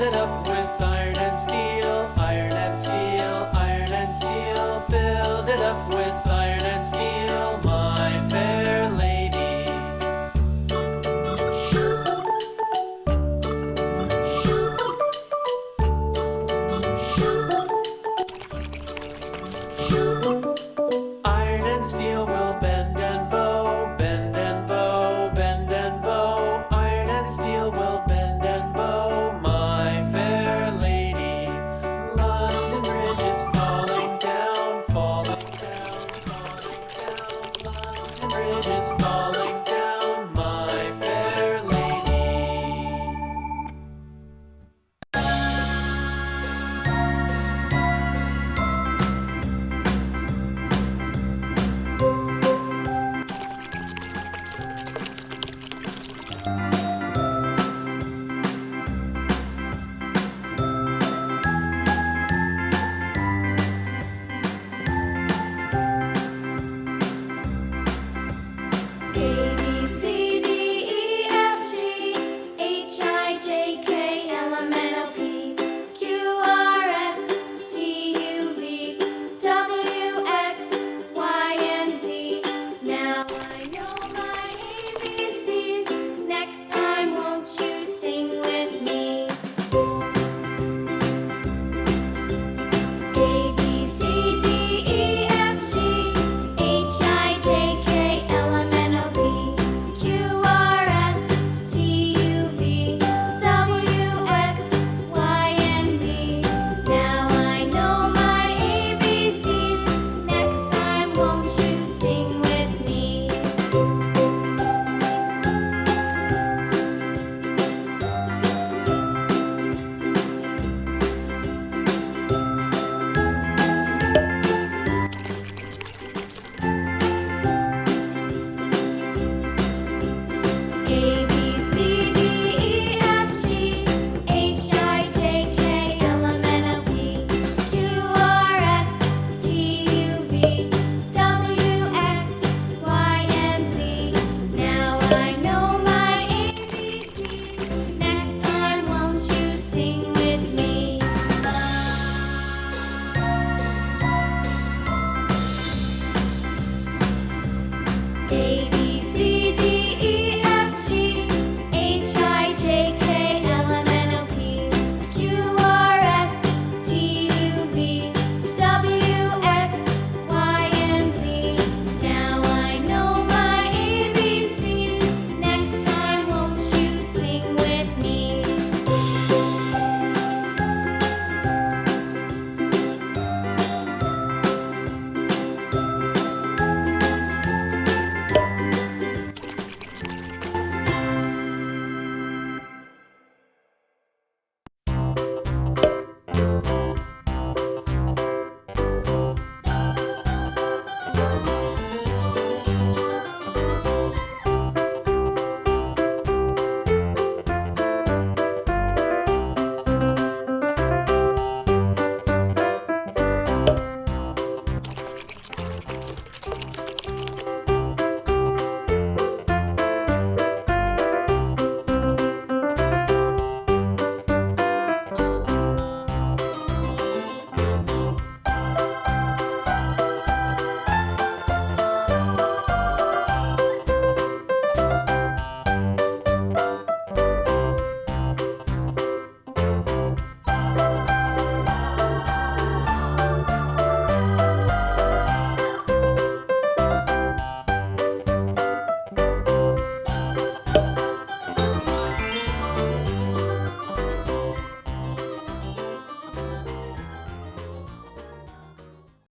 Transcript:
it up with iron and steel, iron and steel, iron and steel. Build it up with iron and steel, my fair lady. Iron and steel will bend and bow, bend and bow, bend and bow. Iron and steel will bend and bow, my fair lady. London Bridge is falling down, falling down, falling down. London Bridge is falling down, my fair lady. A, B, C, D, E, F, G, H, I, J, K, L, M, N, O, P, Q, R, S, T, U, V, W, X, Y, and Z. Now I know my ABCs. Next time, won't you sing with me? A, B, C, D, E, F, G, H, I, J, K, L, M, N, O, P, Q, R, S, T, U, V, W, X, Y, and Z. Now I know my ABCs. Next time, won't you sing with me? A, B, C, D, E, F, G, H, I, J, K, L, M, N, O, P, Q, R, S, T, U, V, W, X, Y, and Z. Now I know my ABCs. Next time, won't you sing with me? A, B, C, D, E, F, G, H, I, J, K, L, M, N, O, P, Q, R, S, T, U, V, W, X, Y, and Z. Now I know my ABCs. Next time, won't you sing with me?